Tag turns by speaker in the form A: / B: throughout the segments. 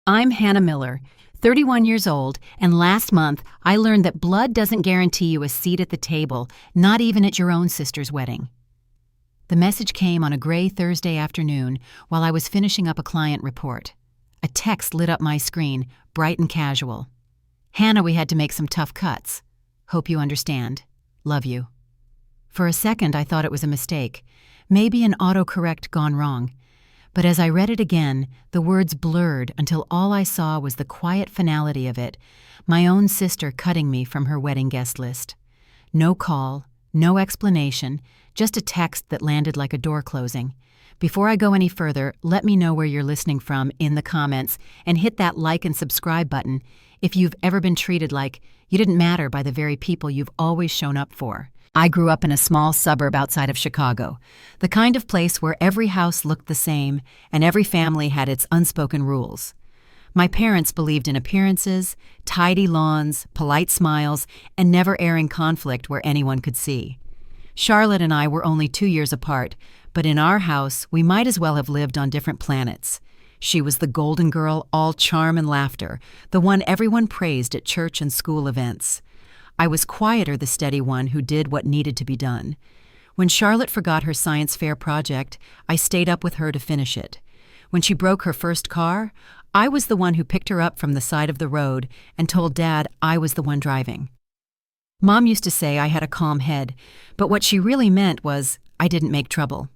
A: I'm Hannah Miller, 31 years old, and last month I learned that blood doesn't guarantee you a seat at the table, not even at your own sister's wedding. The message came on a gray Thursday afternoon while I was finishing up a client report. A text lit up my screen, bright and casual. "Hannah, we had to make some tough cuts. Hope you understand. Love you." For a second I thought it was a mistake, maybe an autocorrect gone wrong. But as I read it again, the words blurred until all I saw was the quiet finality of it, my own sister cutting me from her wedding guest list. No call, no explanation, just a text that landed like a door closing. Before I go any further, let me know where you're listening from in the comments and hit that like and subscribe button if you've ever been treated like you didn't matter by the very people you've always shown up for. I grew up in a small suburb outside of Chicago, the kind of place where every house looked the same and every family had its unspoken rules. My parents believed in appearances, tidy lawns, polite smiles, and never airing conflict where anyone could see. Charlotte and I were only 2 years apart, but in our house we might as well have lived on different planets. She was the golden girl, all charm and laughter, the one everyone praised at church and school events. I was quieter, the steady one who did what needed to be done. When Charlotte forgot her science fair project, I stayed up with her to finish it. When she broke her first car, I was the one who picked her up from the side of the road and told Dad I was the one driving. Mom used to say I had a calm head, but what she really meant was I didn't make trouble.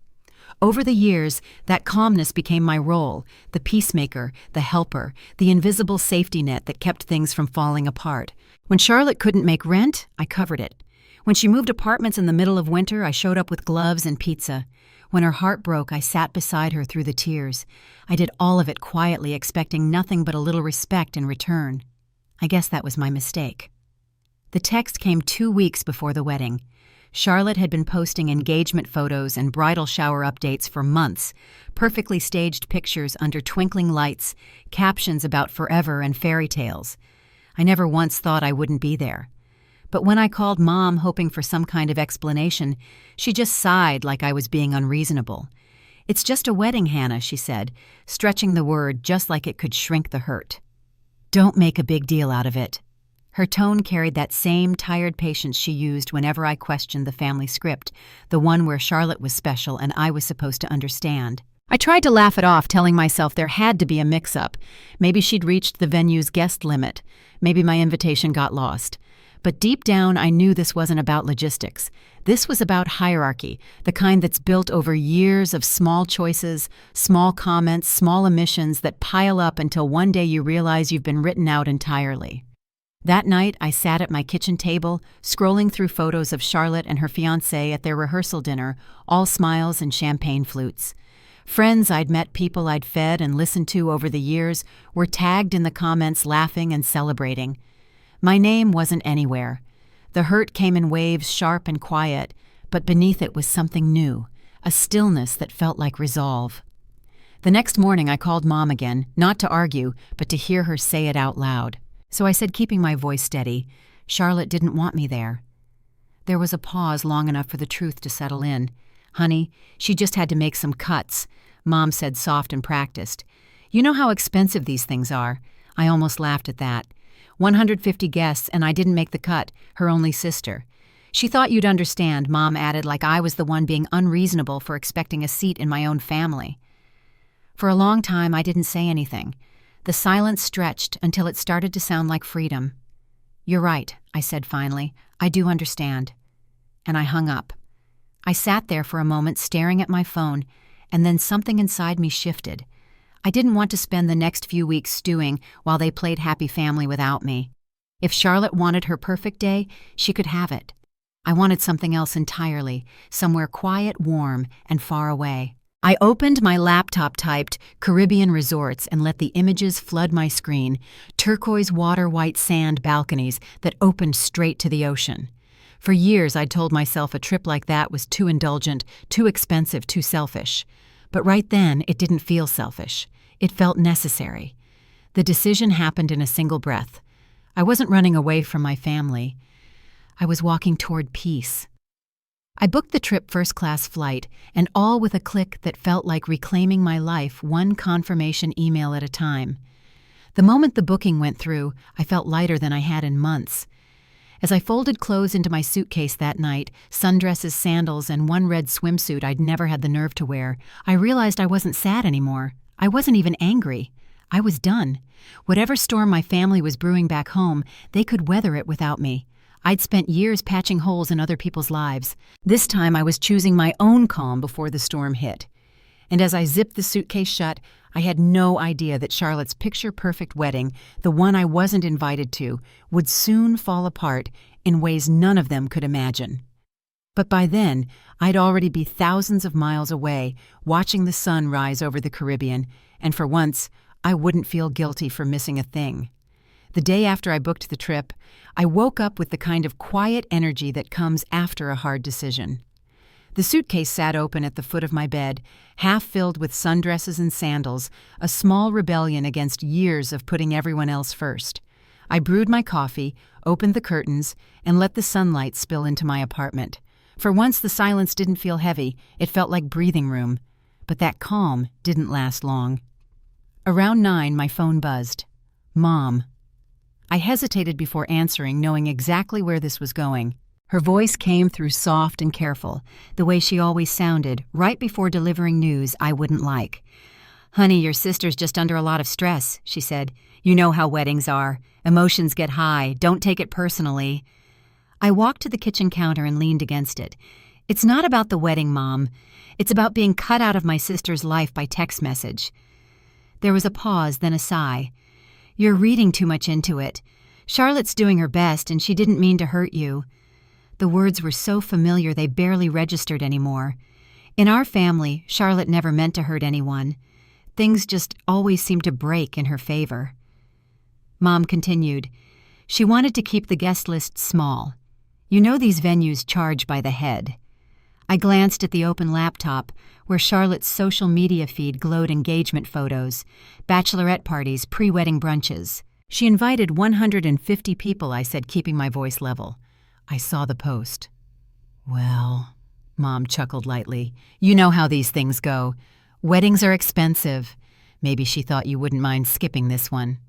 A: Over the years, that calmness became my role, the peacemaker, the helper, the invisible safety net that kept things from falling apart. When Charlotte couldn't make rent, I covered it. When she moved apartments in the middle of winter, I showed up with gloves and pizza. When her heart broke, I sat beside her through the tears. I did all of it quietly, expecting nothing but a little respect in return. I guess that was my mistake. The text came 2 weeks before the wedding. Charlotte had been posting engagement photos and bridal shower updates for months, perfectly staged pictures under twinkling lights, captions about forever and fairy tales. I never once thought I wouldn't be there. But when I called Mom hoping for some kind of explanation, she just sighed like I was being unreasonable. "It's just a wedding, Hannah," she said, stretching the word just like it could shrink the hurt. "Don't make a big deal out of it." Her tone carried that same tired patience she used whenever I questioned the family script, the one where Charlotte was special and I was supposed to understand. I tried to laugh it off, telling myself there had to be a mix-up. Maybe she'd reached the venue's guest limit. Maybe my invitation got lost. But deep down, I knew this wasn't about logistics. This was about hierarchy, the kind that's built over years of small choices, small comments, small omissions that pile up until one day you realize you've been written out entirely. That night, I sat at my kitchen table, scrolling through photos of Charlotte and her fiancé at their rehearsal dinner, all smiles and champagne flutes. Friends I'd met, people I'd fed and listened to over the years, were tagged in the comments laughing and celebrating. My name wasn't anywhere. The hurt came in waves, sharp and quiet, but beneath it was something new, a stillness that felt like resolve. The next morning I called Mom again, not to argue, but to hear her say it out loud. So I said, keeping my voice steady, "Charlotte didn't want me there." There was a pause long enough for the truth to settle in. "Honey, she just had to make some cuts," Mom said, soft and practiced. "You know how expensive these things are." I almost laughed at that. 150 guests and I didn't make the cut, her only sister. "She thought you'd understand," Mom added, like I was the one being unreasonable for expecting a seat in my own family. For a long time I didn't say anything. The silence stretched until it started to sound like freedom. "You're right," I said finally. "I do understand." And I hung up. I sat there for a moment staring at my phone, and then something inside me shifted. I didn't want to spend the next few weeks stewing while they played happy family without me. If Charlotte wanted her perfect day, she could have it. I wanted something else entirely, somewhere quiet, warm, and far away. I opened my laptop, typed Caribbean resorts, and let the images flood my screen, turquoise water-white sand balconies that opened straight to the ocean. For years I'd told myself a trip like that was too indulgent, too expensive, too selfish. But right then, it didn't feel selfish. It felt necessary. The decision happened in a single breath. I wasn't running away from my family. I was walking toward peace. I booked the trip first-class flight, and all with a click that felt like reclaiming my life one confirmation email at a time. The moment the booking went through, I felt lighter than I had in months. As I folded clothes into my suitcase that night, sundresses, sandals, and one red swimsuit I'd never had the nerve to wear, I realized I wasn't sad anymore. I wasn't even angry. I was done. Whatever storm my family was brewing back home, they could weather it without me. I'd spent years patching holes in other people's lives. This time I was choosing my own calm before the storm hit. And as I zipped the suitcase shut, I had no idea that Charlotte's picture-perfect wedding, the one I wasn't invited to, would soon fall apart in ways none of them could imagine. But by then, I'd already be thousands of miles away, watching the sun rise over the Caribbean, and for once, I wouldn't feel guilty for missing a thing. The day after I booked the trip, I woke up with the kind of quiet energy that comes after a hard decision. The suitcase sat open at the foot of my bed, half filled with sundresses and sandals, a small rebellion against years of putting everyone else first. I brewed my coffee, opened the curtains, and let the sunlight spill into my apartment. For once the silence didn't feel heavy, it felt like breathing room. But that calm didn't last long. Around 9, my phone buzzed. Mom. I hesitated before answering, knowing exactly where this was going. Her voice came through soft and careful, the way she always sounded, right before delivering news I wouldn't like. "Honey, your sister's just under a lot of stress," she said. "You know how weddings are. Emotions get high. Don't take it personally." I walked to the kitchen counter and leaned against it. "It's not about the wedding, Mom. It's about being cut out of my sister's life by text message." There was a pause, then a sigh. "You're reading too much into it. Charlotte's doing her best, and she didn't mean to hurt you." The words were so familiar they barely registered anymore. In our family, Charlotte never meant to hurt anyone. Things just always seemed to break in her favor. Mom continued. "She wanted to keep the guest list small. You know these venues charge by the head." I glanced at the open laptop, where Charlotte's social media feed glowed engagement photos, bachelorette parties, pre-wedding brunches. "She invited 150 people," I said, keeping my voice level. I saw the post. "Well," Mom chuckled lightly, "you know how these things go. Weddings are expensive. Maybe she thought you wouldn't mind skipping this one."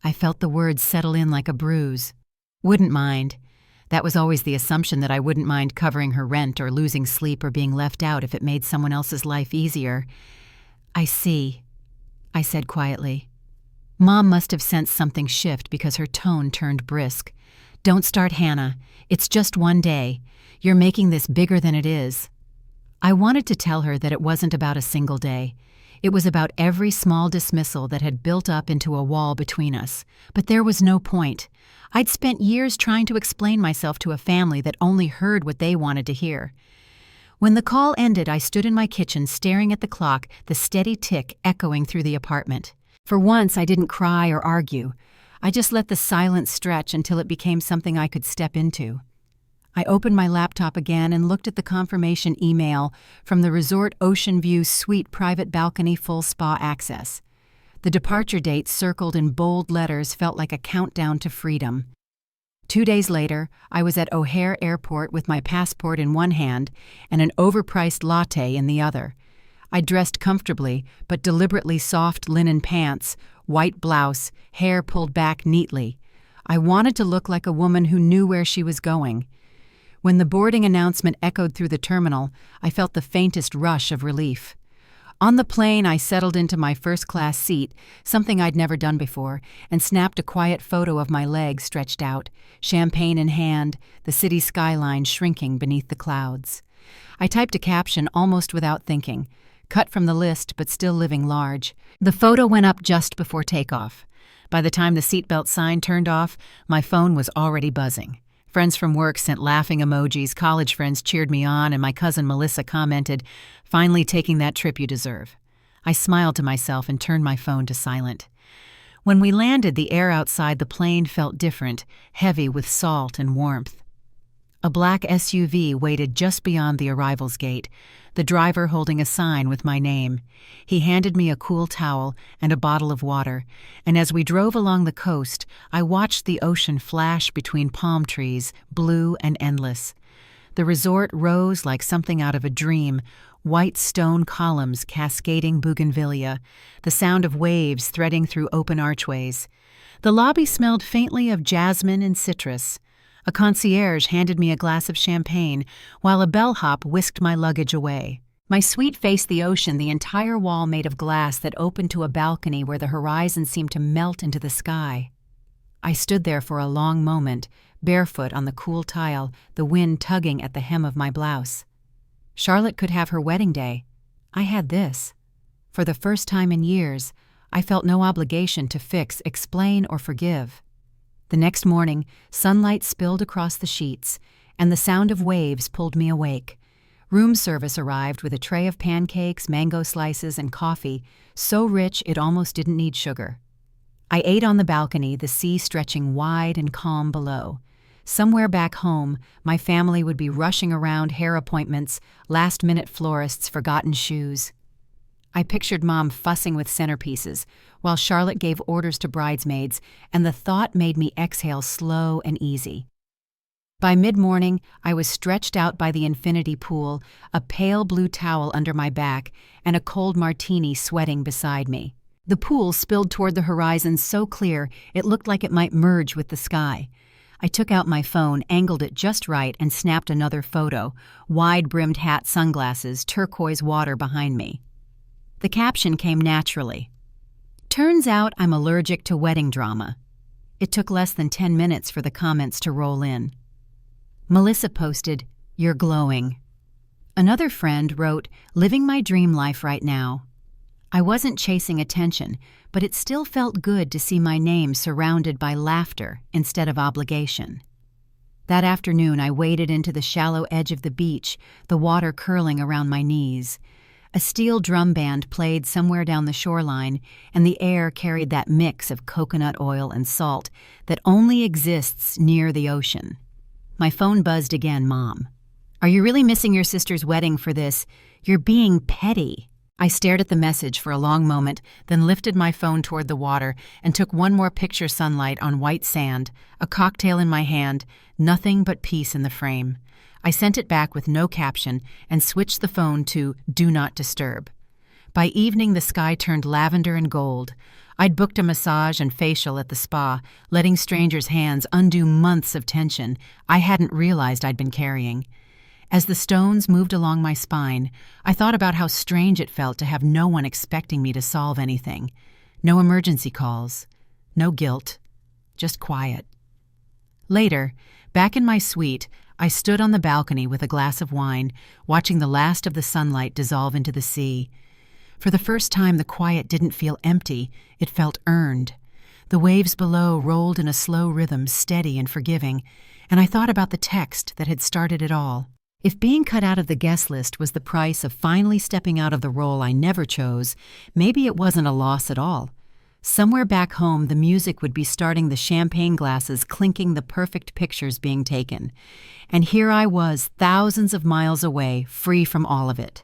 A: I felt the words settle in like a bruise. Wouldn't mind. That was always the assumption, that I wouldn't mind covering her rent or losing sleep or being left out if it made someone else's life easier. "I see," I said quietly. Mom must have sensed something shift because her tone turned brisk. "Don't start, Hannah. It's just one day. You're making this bigger than it is." I wanted to tell her that it wasn't about a single day. It was about every small dismissal that had built up into a wall between us. But there was no point. I'd spent years trying to explain myself to a family that only heard what they wanted to hear. When the call ended, I stood in my kitchen staring at the clock, the steady tick echoing through the apartment. For once, I didn't cry or argue. I just let the silence stretch until it became something I could step into. I opened my laptop again and looked at the confirmation email from the Resort Ocean View Suite private balcony full spa access. The departure date circled in bold letters felt like a countdown to freedom. 2 days later, I was at O'Hare Airport with my passport in one hand and an overpriced latte in the other. I dressed comfortably, but deliberately soft linen pants, white blouse, hair pulled back neatly. I wanted to look like a woman who knew where she was going. When the boarding announcement echoed through the terminal, I felt the faintest rush of relief. On the plane, I settled into my first-class seat, something I'd never done before, and snapped a quiet photo of my legs stretched out, champagne in hand, the city skyline shrinking beneath the clouds. I typed a caption almost without thinking, cut from the list but still living large. The photo went up just before takeoff. By the time the seatbelt sign turned off, my phone was already buzzing. Friends from work sent laughing emojis, college friends cheered me on, and my cousin Melissa commented, "Finally taking that trip you deserve." I smiled to myself and turned my phone to silent. When we landed, the air outside the plane felt different, heavy with salt and warmth. A black SUV waited just beyond the arrivals gate, the driver holding a sign with my name. He handed me a cool towel and a bottle of water, and as we drove along the coast, I watched the ocean flash between palm trees, blue and endless. The resort rose like something out of a dream, white stone columns cascading bougainvillea, the sound of waves threading through open archways. The lobby smelled faintly of jasmine and citrus. A concierge handed me a glass of champagne, while a bellhop whisked my luggage away. My suite faced the ocean, the entire wall made of glass that opened to a balcony where the horizon seemed to melt into the sky. I stood there for a long moment, barefoot on the cool tile, the wind tugging at the hem of my blouse. Charlotte could have her wedding day. I had this. For the first time in years, I felt no obligation to fix, explain, or forgive. The next morning, sunlight spilled across the sheets, and the sound of waves pulled me awake. Room service arrived with a tray of pancakes, mango slices, and coffee, so rich it almost didn't need sugar. I ate on the balcony, the sea stretching wide and calm below. Somewhere back home, my family would be rushing around hair appointments, last-minute florists, forgotten shoes. I pictured Mom fussing with centerpieces, while Charlotte gave orders to bridesmaids, and the thought made me exhale slow and easy. By mid-morning, I was stretched out by the infinity pool, a pale blue towel under my back, and a cold martini sweating beside me. The pool spilled toward the horizon so clear it looked like it might merge with the sky. I took out my phone, angled it just right, and snapped another photo, wide-brimmed hat, sunglasses, turquoise water behind me. The caption came naturally. "Turns out I'm allergic to wedding drama." It took less than 10 minutes for the comments to roll in. Melissa posted, "You're glowing." Another friend wrote, "Living my dream life right now." I wasn't chasing attention, but it still felt good to see my name surrounded by laughter instead of obligation. That afternoon, I waded into the shallow edge of the beach, the water curling around my knees. A steel drum band played somewhere down the shoreline, and the air carried that mix of coconut oil and salt that only exists near the ocean. My phone buzzed again. "Mom, are you really missing your sister's wedding for this? You're being petty." I stared at the message for a long moment, then lifted my phone toward the water and took one more picture, sunlight on white sand, a cocktail in my hand, nothing but peace in the frame. I sent it back with no caption and switched the phone to Do Not Disturb. By evening, the sky turned lavender and gold. I'd booked a massage and facial at the spa, letting strangers' hands undo months of tension I hadn't realized I'd been carrying. As the stones moved along my spine, I thought about how strange it felt to have no one expecting me to solve anything. No emergency calls, no guilt, just quiet. Later, back in my suite, I stood on the balcony with a glass of wine, watching the last of the sunlight dissolve into the sea. For the first time, the quiet didn't feel empty, it felt earned. The waves below rolled in a slow rhythm, steady and forgiving, and I thought about the text that had started it all. If being cut out of the guest list was the price of finally stepping out of the role I never chose, maybe it wasn't a loss at all. Somewhere back home, the music would be starting, the champagne glasses clinking, the perfect pictures being taken. And here I was, thousands of miles away, free from all of it.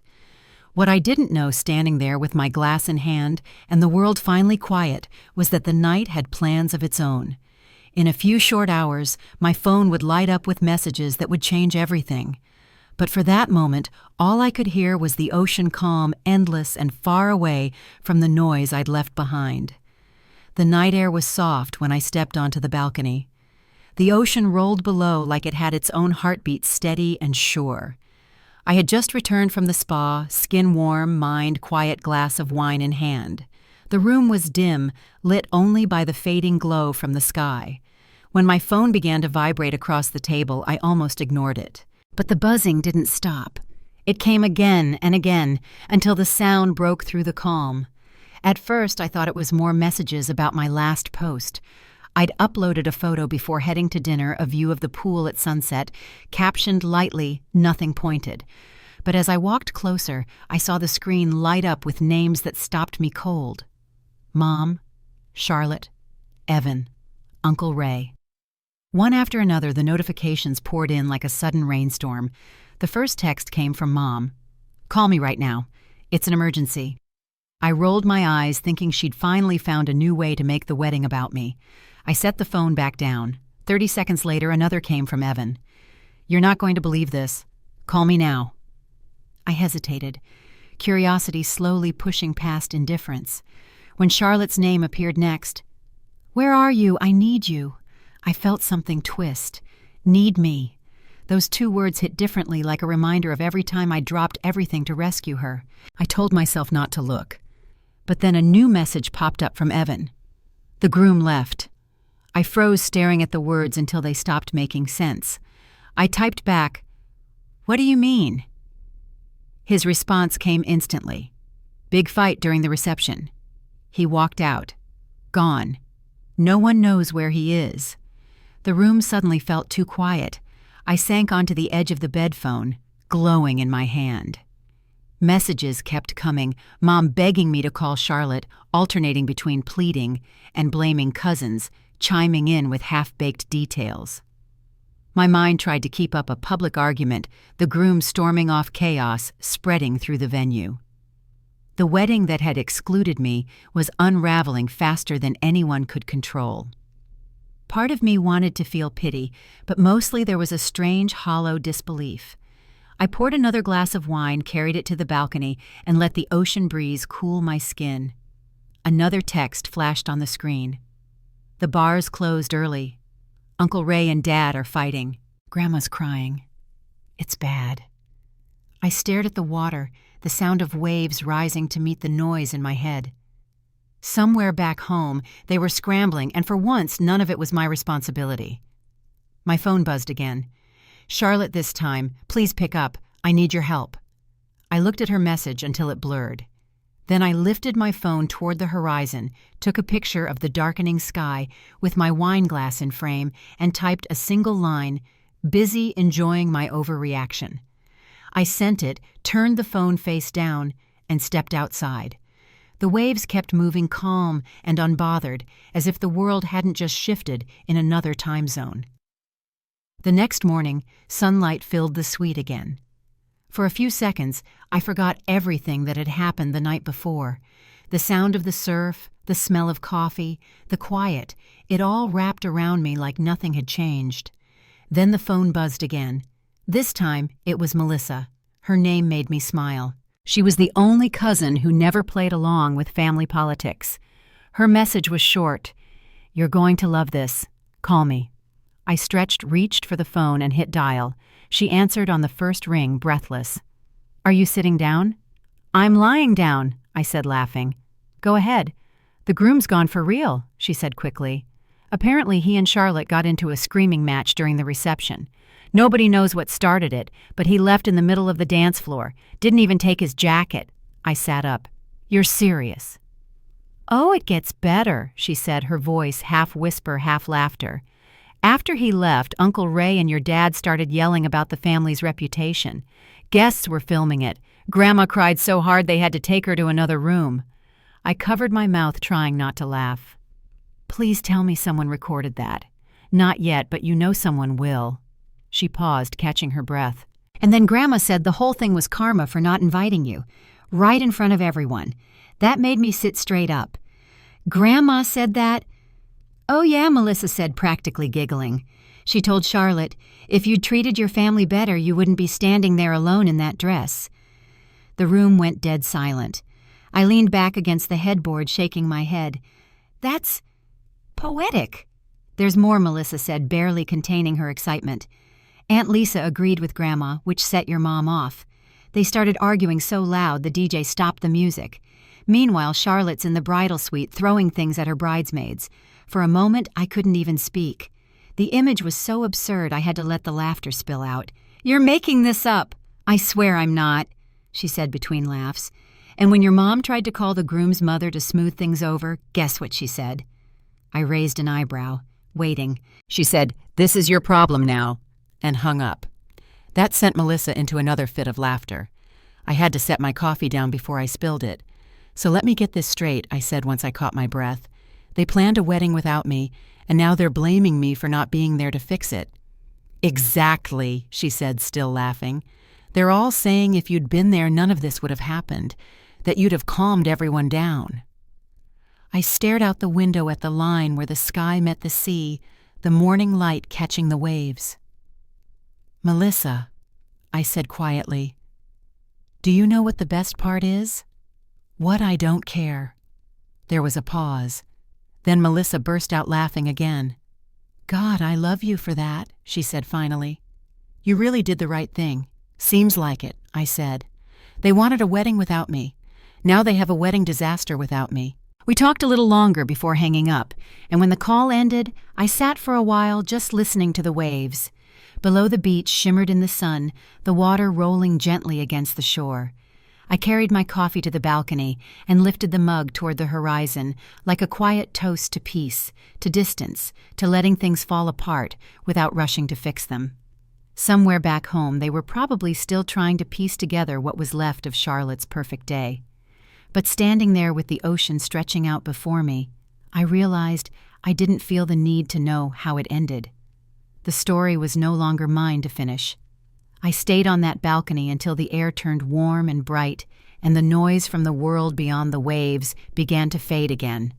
A: What I didn't know, standing there with my glass in hand and the world finally quiet, was that the night had plans of its own. In a few short hours, my phone would light up with messages that would change everything. But for that moment, all I could hear was the ocean calm, endless and far away from the noise I'd left behind. The night air was soft when I stepped onto the balcony. The ocean rolled below like it had its own heartbeat, steady and sure. I had just returned from the spa, skin warm, mind quiet, glass of wine in hand. The room was dim, lit only by the fading glow from the sky. When my phone began to vibrate across the table, I almost ignored it. But the buzzing didn't stop. It came again and again, until the sound broke through the calm. At first, I thought it was more messages about my last post. I'd uploaded a photo before heading to dinner, a view of the pool at sunset, captioned lightly, nothing pointed. But as I walked closer, I saw the screen light up with names that stopped me cold. Mom, Charlotte, Evan, Uncle Ray. One after another, the notifications poured in like a sudden rainstorm. The first text came from Mom. "Call me right now. It's an emergency." I rolled my eyes, thinking she'd finally found a new way to make the wedding about me. I set the phone back down. 30 seconds later, another came from Evan. "You're not going to believe this. Call me now." I hesitated, curiosity slowly pushing past indifference. When Charlotte's name appeared next, "Where are you? I need you." I felt something twist. Need me. Those two words hit differently, like a reminder of every time I dropped everything to rescue her. I told myself not to look. But then a new message popped up from Evan. "The groom left." I froze, staring at the words until they stopped making sense. I typed back, "What do you mean?" His response came instantly. "Big fight during the reception. He walked out. Gone. No one knows where he is." The room suddenly felt too quiet. I sank onto the edge of the bed phone, glowing in my hand. Messages kept coming, Mom begging me to call Charlotte, alternating between pleading and blaming cousins, chiming in with half-baked details. My mind tried to keep up a public argument, the groom storming off, chaos spreading through the venue. The wedding that had excluded me was unraveling faster than anyone could control. Part of me wanted to feel pity, but mostly there was a strange, hollow disbelief. I poured another glass of wine, carried it to the balcony, and let the ocean breeze cool my skin. Another text flashed on the screen. "The bars closed early. Uncle Ray and Dad are fighting. Grandma's crying. It's bad." I stared at the water, the sound of waves rising to meet the noise in my head. Somewhere back home, they were scrambling, and for once, none of it was my responsibility. My phone buzzed again. "Charlotte this time. Please pick up. I need your help." I looked at her message until it blurred. Then I lifted my phone toward the horizon, took a picture of the darkening sky with my wine glass in frame, and typed a single line, "Busy enjoying my overreaction." I sent it, turned the phone face down, and stepped outside. The waves kept moving calm and unbothered, as if the world hadn't just shifted in another time zone. The next morning, sunlight filled the suite again. For a few seconds, I forgot everything that had happened the night before. The sound of the surf, the smell of coffee, the quiet, it all wrapped around me like nothing had changed. Then the phone buzzed again. This time, it was Melissa. Her name made me smile. She was the only cousin who never played along with family politics. Her message was short. "You're going to love this. Call me." I stretched, reached for the phone, and hit dial. She answered on the first ring, breathless. "Are you sitting down?" "I'm lying down," I said, laughing. "Go ahead." "The groom's gone for real," she said quickly. "Apparently he and Charlotte got into a screaming match during the reception. Nobody knows what started it, but he left in the middle of the dance floor. Didn't even take his jacket." I sat up. "You're serious?" "Oh, it gets better," she said, her voice half whisper, half laughter. "After he left, Uncle Ray and your dad started yelling about the family's reputation. Guests were filming it. Grandma cried so hard they had to take her to another room." I covered my mouth, trying not to laugh. "Please tell me someone recorded that." "Not yet, but you know someone will." She paused, catching her breath. "And then Grandma said the whole thing was karma for not inviting you, right in front of everyone. That made me sit straight up." "Grandma said that?" "Oh yeah," Melissa said, practically giggling. "She told Charlotte, if you'd treated your family better, you wouldn't be standing there alone in that dress." The room went dead silent. I leaned back against the headboard, shaking my head. "That's poetic." "There's more," Melissa said, barely containing her excitement. "Aunt Lisa agreed with Grandma, which set your mom off. They started arguing so loud the DJ stopped the music. Meanwhile, Charlotte's in the bridal suite throwing things at her bridesmaids. For a moment, I couldn't even speak. The image was so absurd I had to let the laughter spill out. "You're making this up." "I swear I'm not," she said between laughs. "And when your mom tried to call the groom's mother to smooth things over, guess what she said?" I raised an eyebrow, waiting. She said, "This is your problem now," and hung up. That sent Melissa into another fit of laughter. I had to set my coffee down before I spilled it. "So let me get this straight," I said once I caught my breath. "They planned a wedding without me, and now they're blaming me for not being there to fix it." "Exactly," she said, still laughing. "They're all saying if you'd been there, none of this would have happened, that you'd have calmed everyone down." I stared out the window at the line where the sky met the sea, the morning light catching the waves. "Melissa," I said quietly, "do you know what the best part is?" "What? I don't care." There was a pause. Then Melissa burst out laughing again. "God, I love you for that," she said finally. "You really did the right thing." "Seems like it," I said. "They wanted a wedding without me. Now they have a wedding disaster without me." We talked a little longer before hanging up, and when the call ended, I sat for a while just listening to the waves. Below the beach shimmered in the sun, the water rolling gently against the shore. I carried my coffee to the balcony and lifted the mug toward the horizon, like a quiet toast to peace, to distance, to letting things fall apart without rushing to fix them. Somewhere back home, they were probably still trying to piece together what was left of Charlotte's perfect day. But standing there with the ocean stretching out before me, I realized I didn't feel the need to know how it ended. The story was no longer mine to finish. I stayed on that balcony until the air turned warm and bright, and the noise from the world beyond the waves began to fade again.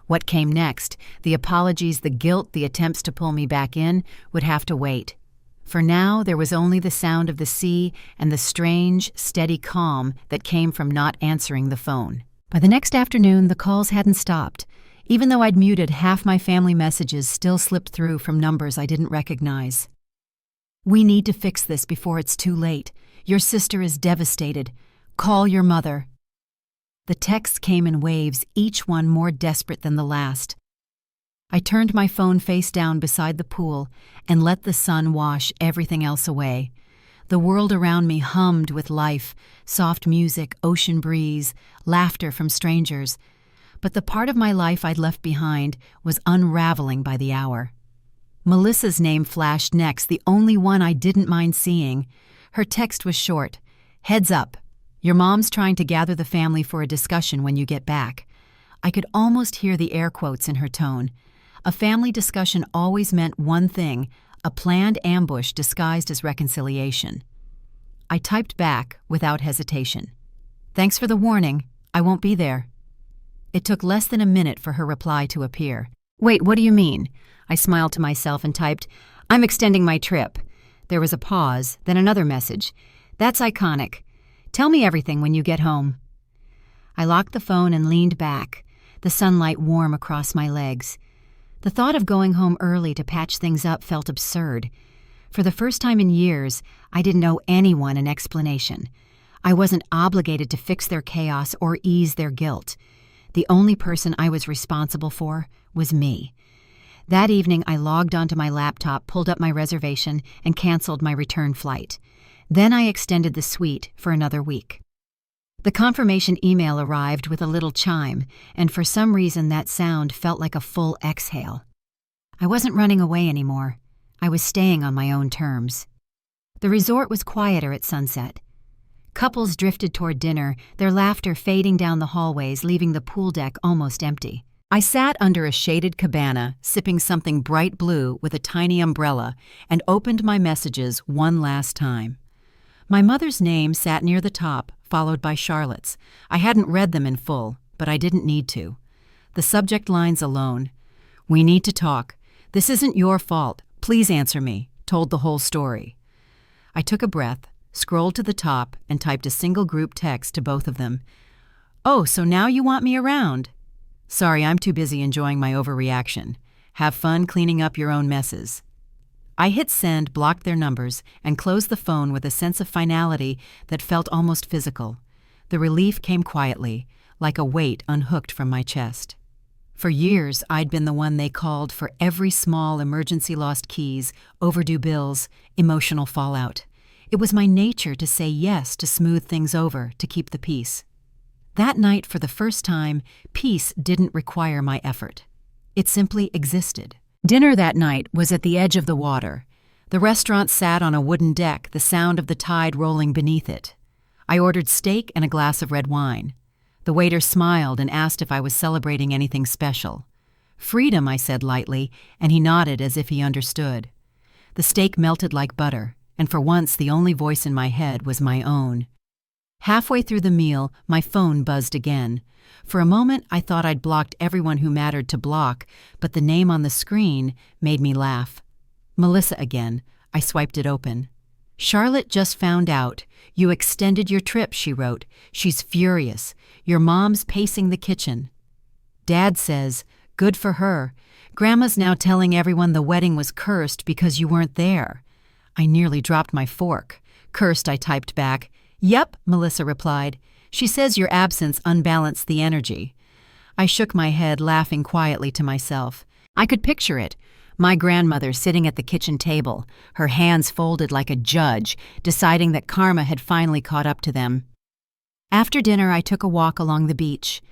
A: What came next, the apologies, the guilt, the attempts to pull me back in, would have to wait. For now, there was only the sound of the sea and the strange, steady calm that came from not answering the phone. By the next afternoon, the calls hadn't stopped. Even though I'd muted, half my family messages still slipped through from numbers I didn't recognize. "We need to fix this before it's too late. Your sister is devastated. Call your mother." The texts came in waves, each one more desperate than the last. I turned my phone face down beside the pool and let the sun wash everything else away. The world around me hummed with life, soft music, ocean breeze, laughter from strangers. But the part of my life I'd left behind was unraveling by the hour. Melissa's name flashed next, the only one I didn't mind seeing. Her text was short. "Heads up. Your mom's trying to gather the family for a discussion when you get back." I could almost hear the air quotes in her tone. A family discussion always meant one thing, a planned ambush disguised as reconciliation. I typed back without hesitation. "Thanks for the warning. I won't be there." It took less than a minute for her reply to appear. "Wait, what do you mean?" I smiled to myself and typed, "I'm extending my trip." There was a pause, then another message. "That's iconic. Tell me everything when you get home." I locked the phone and leaned back, the sunlight warm across my legs. The thought of going home early to patch things up felt absurd. For the first time in years, I didn't owe anyone an explanation. I wasn't obligated to fix their chaos or ease their guilt. The only person I was responsible for was me. That evening, I logged onto my laptop, pulled up my reservation, and canceled my return flight. Then I extended the suite for another week. The confirmation email arrived with a little chime, and for some reason that sound felt like a full exhale. I wasn't running away anymore. I was staying on my own terms. The resort was quieter at sunset. Couples drifted toward dinner, their laughter fading down the hallways, leaving the pool deck almost empty. I sat under a shaded cabana, sipping something bright blue with a tiny umbrella, and opened my messages one last time. My mother's name sat near the top, followed by Charlotte's. I hadn't read them in full, but I didn't need to. The subject lines alone. "We need to talk. This isn't your fault. Please answer me," told the whole story. I took a breath, scrolled to the top, and typed a single group text to both of them. "Oh, so now you want me around?" "Sorry, I'm too busy enjoying my overreaction. Have fun cleaning up your own messes." I hit send, blocked their numbers, and closed the phone with a sense of finality that felt almost physical. The relief came quietly, like a weight unhooked from my chest. For years, I'd been the one they called for every small emergency lost keys, overdue bills, emotional fallout. It was my nature to say yes to smooth things over, to keep the peace. That night, for the first time, peace didn't require my effort. It simply existed. Dinner that night was at the edge of the water. The restaurant sat on a wooden deck, the sound of the tide rolling beneath it. I ordered steak and a glass of red wine. The waiter smiled and asked if I was celebrating anything special. "Freedom," I said lightly, and he nodded as if he understood. The steak melted like butter, and for once the only voice in my head was my own. Halfway through the meal, my phone buzzed again. For a moment, I thought I'd blocked everyone who mattered to block, but the name on the screen made me laugh. Melissa again. I swiped it open. "Charlotte just found out. You extended your trip," she wrote. "She's furious. Your mom's pacing the kitchen. Dad says, good for her. Grandma's now telling everyone the wedding was cursed because you weren't there." I nearly dropped my fork. "Cursed," I typed back. "Yep," Melissa replied. "She says your absence unbalanced the energy." I shook my head, laughing quietly to myself. I could picture it. My grandmother sitting at the kitchen table, her hands folded like a judge, deciding that karma had finally caught up to them. After dinner, I took a walk along the beach.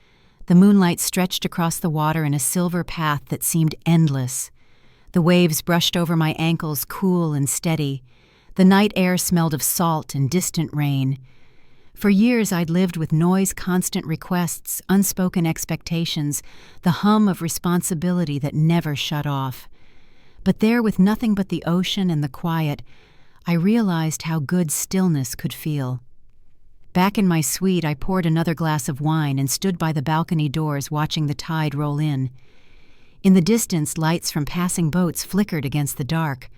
A: The moonlight stretched across the water in a silver path that seemed endless. The waves brushed over my ankles, cool and steady. The night air smelled of salt and distant rain. For years, I'd lived with noise-constant requests, unspoken expectations, the hum of responsibility that never shut off. But there, with nothing but the ocean and the quiet, I realized how good stillness could feel. Back in my suite, I poured another glass of wine and stood by the balcony doors watching the tide roll in. In the distance, lights from passing boats flickered against the dark.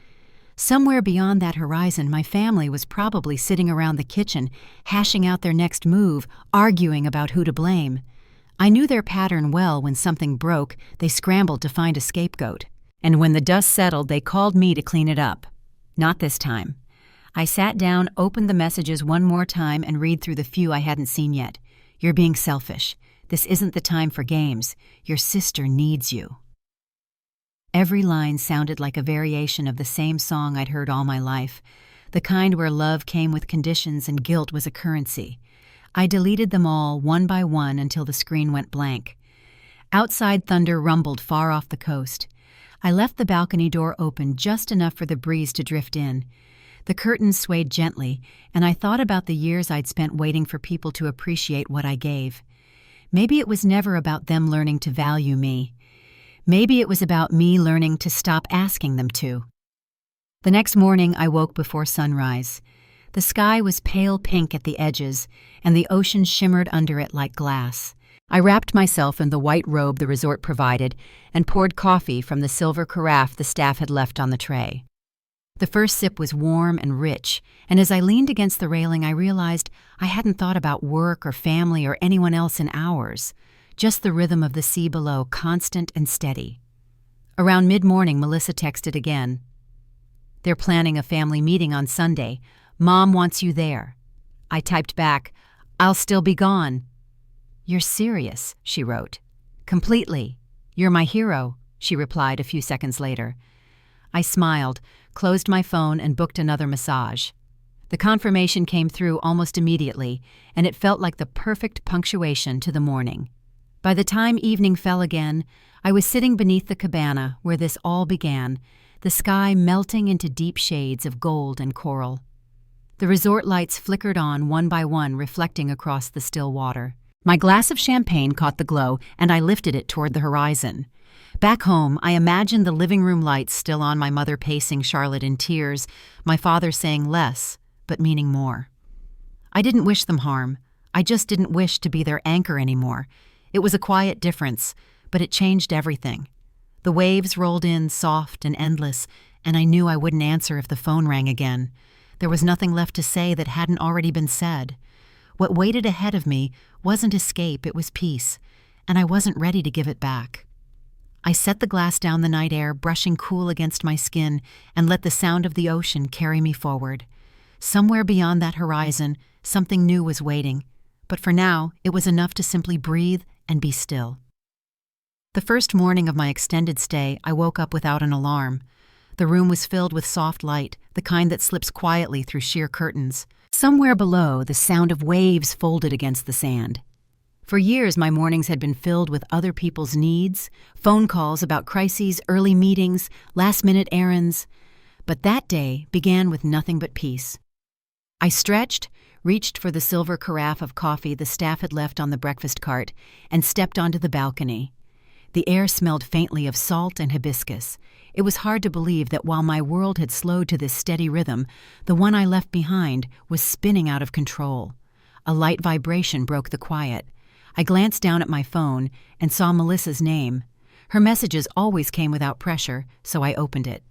A: Somewhere beyond that horizon, my family was probably sitting around the kitchen, hashing out their next move, arguing about who to blame. I knew their pattern well. When something broke, they scrambled to find a scapegoat. And when the dust settled, they called me to clean it up. Not this time. I sat down, opened the messages one more time, and read through the few I hadn't seen yet. "You're being selfish. This isn't the time for games. Your sister needs you." Every line sounded like a variation of the same song I'd heard all my life, the kind where love came with conditions and guilt was a currency. I deleted them all, one by one, until the screen went blank. Outside, thunder rumbled far off the coast. I left the balcony door open just enough for the breeze to drift in. The curtains swayed gently, and I thought about the years I'd spent waiting for people to appreciate what I gave. Maybe it was never about them learning to value me. Maybe it was about me learning to stop asking them to. The next morning, I woke before sunrise. The sky was pale pink at the edges, and the ocean shimmered under it like glass. I wrapped myself in the white robe the resort provided and poured coffee from the silver carafe the staff had left on the tray. The first sip was warm and rich, and as I leaned against the railing, I realized I hadn't thought about work or family or anyone else in hours. Just the rhythm of the sea below, constant and steady. Around mid-morning, Melissa texted again. "They're planning a family meeting on Sunday. Mom wants you there." I typed back, "I'll still be gone." "You're serious," she wrote. "Completely. You're my hero," she replied a few seconds later. I smiled, closed my phone, and booked another massage. The confirmation came through almost immediately, and it felt like the perfect punctuation to the morning. By the time evening fell again, I was sitting beneath the cabana where this all began, the sky melting into deep shades of gold and coral. The resort lights flickered on one by one, reflecting across the still water. My glass of champagne caught the glow, and I lifted it toward the horizon. Back home, I imagined the living room lights still on, my mother pacing Charlotte in tears, my father saying less, but meaning more. I didn't wish them harm. I just didn't wish to be their anchor anymore. It was a quiet difference, but it changed everything. The waves rolled in, soft and endless, and I knew I wouldn't answer if the phone rang again. There was nothing left to say that hadn't already been said. What waited ahead of me wasn't escape, it was peace, and I wasn't ready to give it back. I set the glass down the night air, brushing cool against my skin, and let the sound of the ocean carry me forward. Somewhere beyond that horizon, something new was waiting, but for now, it was enough to simply breathe and be still. The first morning of my extended stay, I woke up without an alarm. The room was filled with soft light, the kind that slips quietly through sheer curtains. Somewhere below, the sound of waves folded against the sand. For years, my mornings had been filled with other people's needs, phone calls about crises, early meetings, last-minute errands. But that day began with nothing but peace. I stretched, reached for the silver carafe of coffee the staff had left on the breakfast cart, and stepped onto the balcony. The air smelled faintly of salt and hibiscus. It was hard to believe that while my world had slowed to this steady rhythm, the one I left behind was spinning out of control. A light vibration broke the quiet. I glanced down at my phone and saw Melissa's name. Her messages always came without pressure, so I opened it.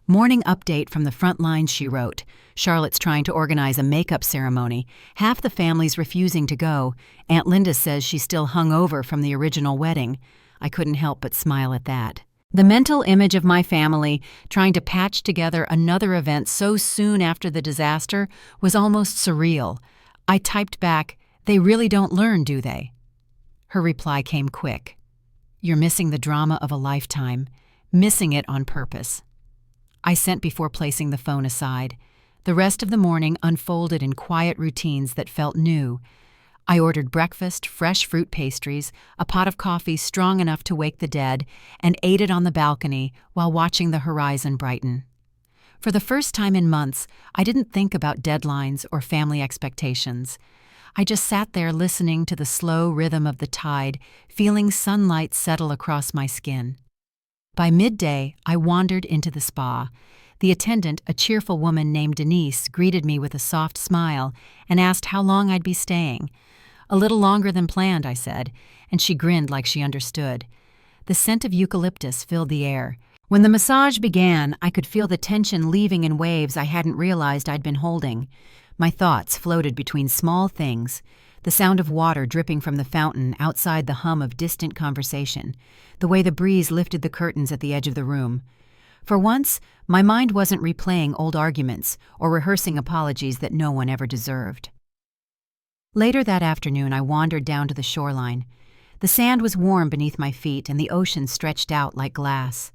A: Morning update from the front lines, she wrote. Charlotte's trying to organize a makeup ceremony. Half the family's refusing to go. Aunt Linda says she's still hung over from the original wedding. I couldn't help but smile at that. The mental image of my family trying to patch together another event so soon after the disaster was almost surreal. I typed back, "They really don't learn, do they?" Her reply came quick. "You're missing the drama of a lifetime, missing it on purpose." I sent before placing the phone aside. The rest of the morning unfolded in quiet routines that felt new. I ordered breakfast, fresh fruit pastries, a pot of coffee strong enough to wake the dead, and ate it on the balcony while watching the horizon brighten. For the first time in months, I didn't think about deadlines or family expectations. I just sat there listening to the slow rhythm of the tide, feeling sunlight settle across my skin. By midday, I wandered into the spa. The attendant, a cheerful woman named Denise, greeted me with a soft smile and asked how long I'd be staying. "A little longer than planned," I said, and she grinned like she understood. The scent of eucalyptus filled the air. When the massage began, I could feel the tension leaving in waves I hadn't realized I'd been holding. My thoughts floated between small things: the sound of water dripping from the fountain outside the hum of distant conversation, the way the breeze lifted the curtains at the edge of the room. For once, my mind wasn't replaying old arguments or rehearsing apologies that no one ever deserved. Later that afternoon, I wandered down to the shoreline. The sand was warm beneath my feet and the ocean stretched out like glass.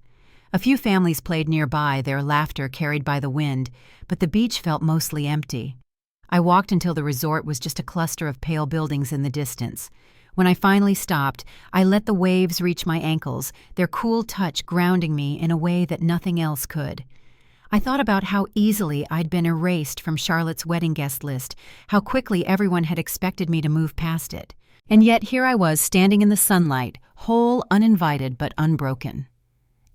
A: A few families played nearby, their laughter carried by the wind, but the beach felt mostly empty. I walked until the resort was just a cluster of pale buildings in the distance. When I finally stopped, I let the waves reach my ankles, their cool touch grounding me in a way that nothing else could. I thought about how easily I'd been erased from Charlotte's wedding guest list, how quickly everyone had expected me to move past it. And yet here I was standing in the sunlight, whole, uninvited, but unbroken.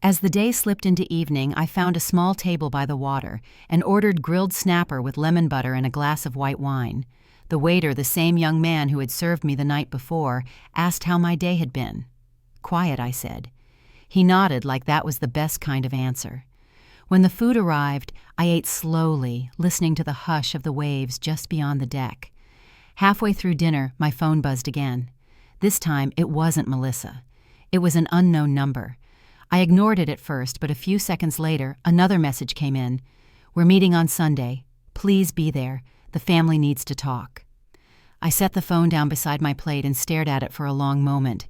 A: As the day slipped into evening, I found a small table by the water and ordered grilled snapper with lemon butter and a glass of white wine. The waiter, the same young man who had served me the night before, asked how my day had been. "Quiet," I said. He nodded like that was the best kind of answer. When the food arrived, I ate slowly, listening to the hush of the waves just beyond the deck. Halfway through dinner, my phone buzzed again. This time, it wasn't Melissa. It was an unknown number. I ignored it at first, but a few seconds later, another message came in. "We're meeting on Sunday. Please be there. The family needs to talk." I set the phone down beside my plate and stared at it for a long moment.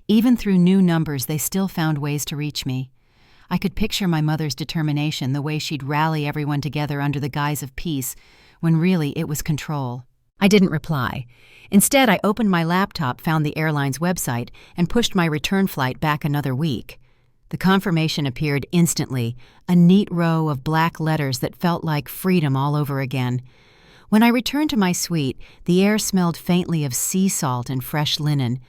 A: Even through new numbers, they still found ways to reach me. I could picture my mother's determination, the way she'd rally everyone together under the guise of peace, when really it was control. I didn't reply. Instead, I opened my laptop, found the airline's website, and pushed my return flight back another week. The confirmation appeared instantly, a neat row of black letters that felt like freedom all over again. When I returned to my suite, the air smelled faintly of sea salt and fresh linen.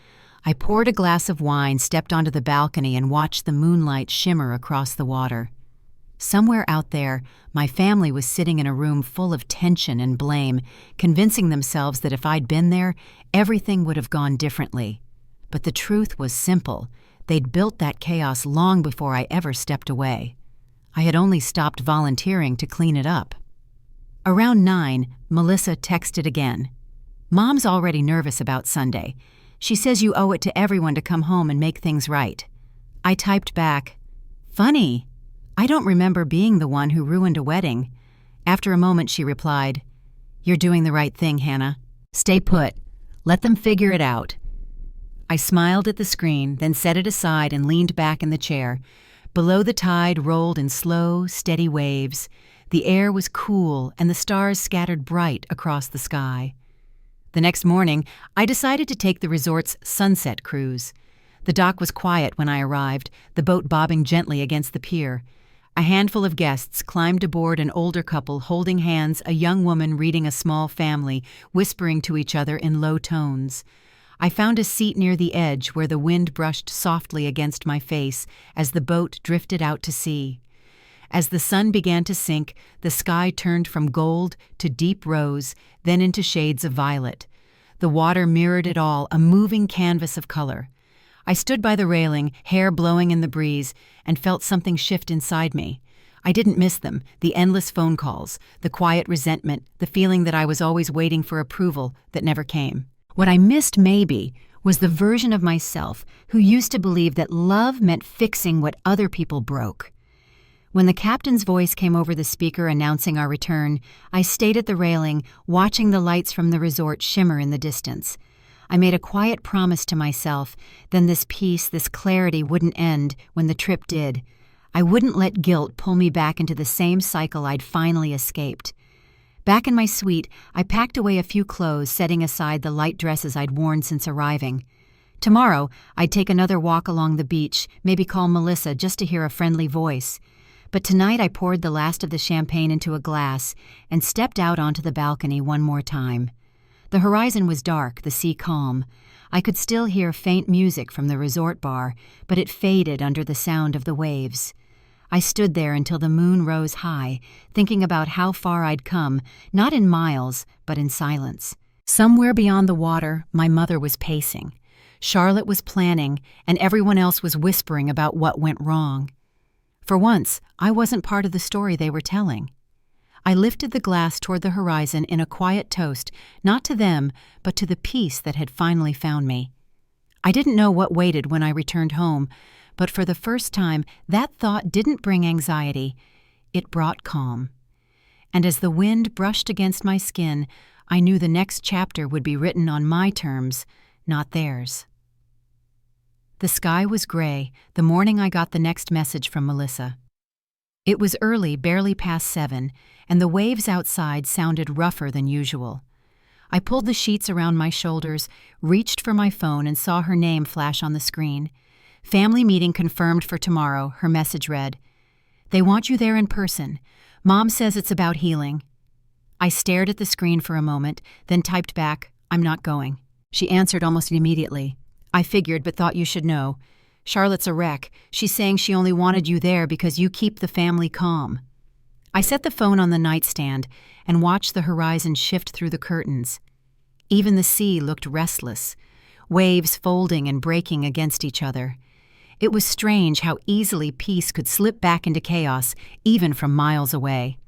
A: I poured a glass of wine, stepped onto the balcony, and watched the moonlight shimmer across the water. Somewhere out there, my family was sitting in a room full of tension and blame, convincing themselves that if I'd been there, everything would have gone differently. But the truth was simple. They'd built that chaos long before I ever stepped away. I had only stopped volunteering to clean it up. Around 9, Melissa texted again. "Mom's already nervous about Sunday. She says you owe it to everyone to come home and make things right." I typed back, "Funny. I don't remember being the one who ruined a wedding." After a moment, she replied, "You're doing the right thing, Hannah. Stay put. Let them figure it out." I smiled at the screen, then set it aside and leaned back in the chair. Below, the tide rolled in slow, steady waves. The air was cool, and the stars scattered bright across the sky. The next morning, I decided to take the resort's sunset cruise. The dock was quiet when I arrived, the boat bobbing gently against the pier. A handful of guests climbed aboard, an older couple holding hands, a young woman reading a small family, whispering to each other in low tones. I found a seat near the edge where the wind brushed softly against my face as the boat drifted out to sea. As the sun began to sink, the sky turned from gold to deep rose, then into shades of violet. The water mirrored it all, a moving canvas of color. I stood by the railing, hair blowing in the breeze, and felt something shift inside me. I didn't miss them, the endless phone calls, the quiet resentment, the feeling that I was always waiting for approval that never came. What I missed, maybe, was the version of myself who used to believe that love meant fixing what other people broke. When the captain's voice came over the speaker announcing our return, I stayed at the railing, watching the lights from the resort shimmer in the distance. I made a quiet promise to myself, then this peace, this clarity wouldn't end when the trip did. I wouldn't let guilt pull me back into the same cycle I'd finally escaped. Back in my suite, I packed away a few clothes, setting aside the light dresses I'd worn since arriving. Tomorrow, I'd take another walk along the beach, maybe call Melissa just to hear a friendly voice. But tonight I poured the last of the champagne into a glass and stepped out onto the balcony one more time. The horizon was dark, the sea calm. I could still hear faint music from the resort bar, but it faded under the sound of the waves. I stood there until the moon rose high, thinking about how far I'd come, not in miles, but in silence. Somewhere beyond the water, my mother was pacing. Charlotte was planning, and everyone else was whispering about what went wrong. For once, I wasn't part of the story they were telling. I lifted the glass toward the horizon in a quiet toast, not to them, but to the peace that had finally found me. I didn't know what waited when I returned home, but for the first time, that thought didn't bring anxiety. It brought calm. And as the wind brushed against my skin, I knew the next chapter would be written on my terms, not theirs. The sky was gray the morning I got the next message from Melissa. It was early, barely past 7, and the waves outside sounded rougher than usual. I pulled the sheets around my shoulders, reached for my phone, and saw her name flash on the screen. Family meeting confirmed for tomorrow, her message read. They want you there in person. Mom says it's about healing. I stared at the screen for a moment, then typed back, I'm not going. She answered almost immediately. I figured, but thought you should know. Charlotte's a wreck. She's saying she only wanted you there because you keep the family calm. I set the phone on the nightstand and watched the horizon shift through the curtains. Even the sea looked restless, waves folding and breaking against each other. It was strange how easily peace could slip back into chaos, even from miles away.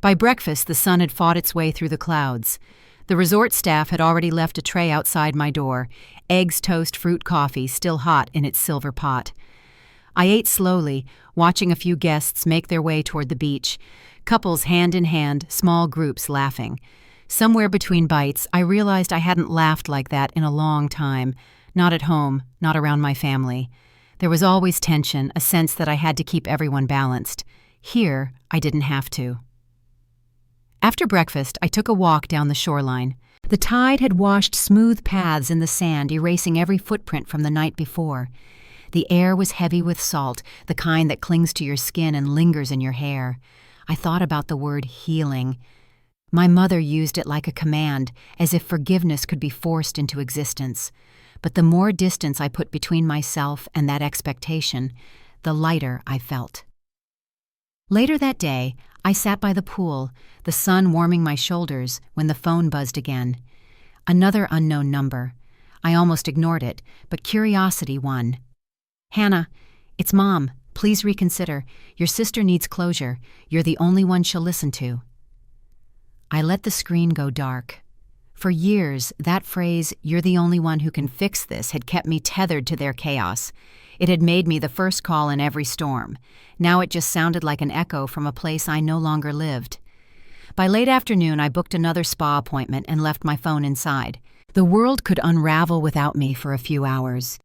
A: By breakfast, the sun had fought its way through the clouds. The resort staff had already left a tray outside my door, eggs, toast, fruit, coffee, still hot in its silver pot. I ate slowly, watching a few guests make their way toward the beach, couples hand in hand, small groups laughing. Somewhere between bites, I realized I hadn't laughed like that in a long time, not at home, not around my family. There was always tension, a sense that I had to keep everyone balanced. Here, I didn't have to. After breakfast, I took a walk down the shoreline. The tide had washed smooth paths in the sand, erasing every footprint from the night before. The air was heavy with salt, the kind that clings to your skin and lingers in your hair. I thought about the word healing. My mother used it like a command, as if forgiveness could be forced into existence. But the more distance I put between myself and that expectation, the lighter I felt. Later that day, I sat by the pool, the sun warming my shoulders, when the phone buzzed again. Another unknown number. I almost ignored it, but curiosity won. Hannah, it's Mom. Please reconsider. Your sister needs closure. You're the only one she'll listen to. I let the screen go dark. For years, that phrase, you're the only one who can fix this, had kept me tethered to their chaos. It had made me the first call in every storm. Now it just sounded like an echo from a place I no longer lived. By late afternoon, I booked another spa appointment and left my phone inside. The world could unravel without me for a few hours.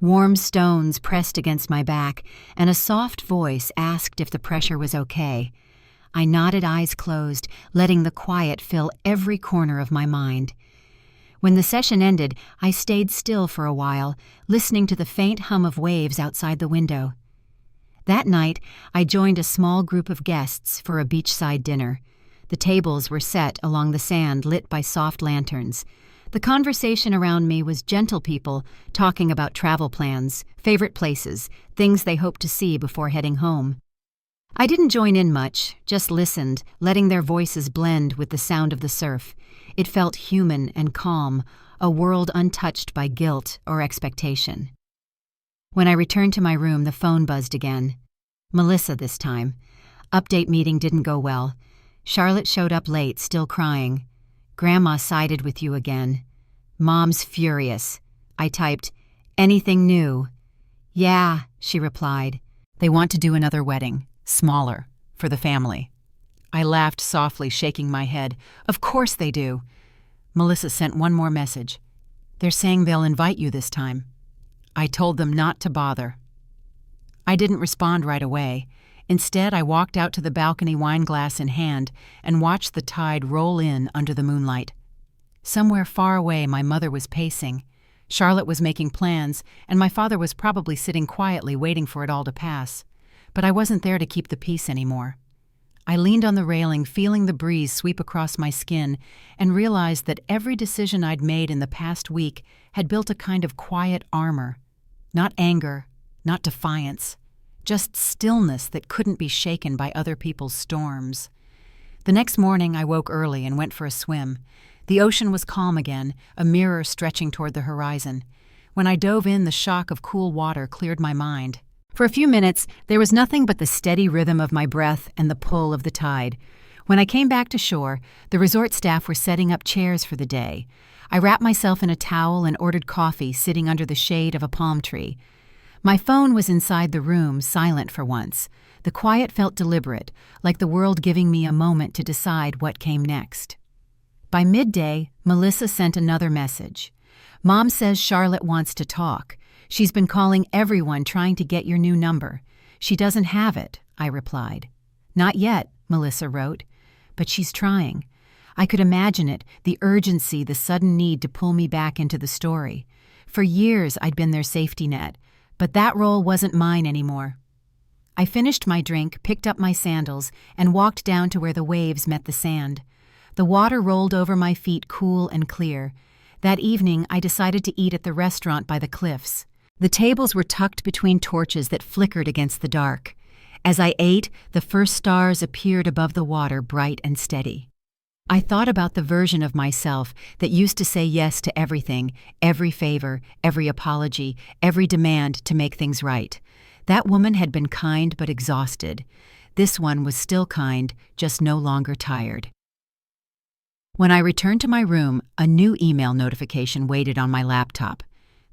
A: Warm stones pressed against my back, and a soft voice asked if the pressure was okay. I nodded, eyes closed, letting the quiet fill every corner of my mind. When the session ended, I stayed still for a while, listening to the faint hum of waves outside the window. That night, I joined a small group of guests for a beachside dinner. The tables were set along the sand, lit by soft lanterns. The conversation around me was gentle people talking about travel plans, favorite places, things they hoped to see before heading home. I didn't join in much, just listened, letting their voices blend with the sound of the surf. It felt human and calm, a world untouched by guilt or expectation. When I returned to my room, the phone buzzed again. Melissa this time. Update meeting didn't go well. Charlotte showed up late, still crying. Grandma sided with you again. Mom's furious. I typed, anything new? Yeah, she replied. They want to do another wedding, smaller, for the family. I laughed softly, shaking my head. Of course they do. Melissa sent one more message. They're saying they'll invite you this time. I told them not to bother. I didn't respond right away. Instead, I walked out to the balcony, wine glass in hand, and watched the tide roll in under the moonlight. Somewhere far away, my mother was pacing. Charlotte was making plans, and my father was probably sitting quietly waiting for it all to pass. But I wasn't there to keep the peace anymore. I leaned on the railing, feeling the breeze sweep across my skin, and realized that every decision I'd made in the past week had built a kind of quiet armor. Not anger, not defiance, just stillness that couldn't be shaken by other people's storms. The next morning, I woke early and went for a swim. The ocean was calm again, a mirror stretching toward the horizon. When I dove in, the shock of cool water cleared my mind. For a few minutes, there was nothing but the steady rhythm of my breath and the pull of the tide. When I came back to shore, the resort staff were setting up chairs for the day. I wrapped myself in a towel and ordered coffee, sitting under the shade of a palm tree. My phone was inside the room, silent for once. The quiet felt deliberate, like the world giving me a moment to decide what came next. By midday, Melissa sent another message. Mom says Charlotte wants to talk. She's been calling everyone trying to get your new number. She doesn't have it, I replied. Not yet, Melissa wrote, but she's trying. I could imagine it, the urgency, the sudden need to pull me back into the story. For years I'd been their safety net, but that role wasn't mine anymore. I finished my drink, picked up my sandals, and walked down to where the waves met the sand. The water rolled over my feet, cool and clear. That evening I decided to eat at the restaurant by the cliffs. The tables were tucked between torches that flickered against the dark. As I ate, the first stars appeared above the water, bright and steady. I thought about the version of myself that used to say yes to everything, every favor, every apology, every demand to make things right. That woman had been kind but exhausted. This one was still kind, just no longer tired. When I returned to my room, a new email notification waited on my laptop.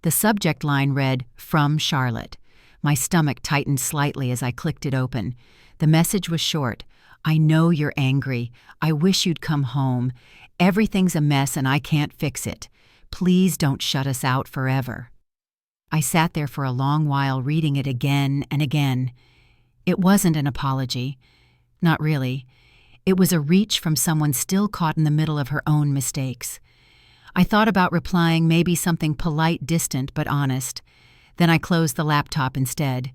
A: The subject line read, "From Charlotte." My stomach tightened slightly as I clicked it open. The message was short. I know you're angry. I wish you'd come home. Everything's a mess and I can't fix it. Please don't shut us out forever. I sat there for a long while reading it again and again. It wasn't an apology. Not really. It was a reach from someone still caught in the middle of her own mistakes. I thought about replying, maybe something polite, distant, but honest. Then I closed the laptop instead.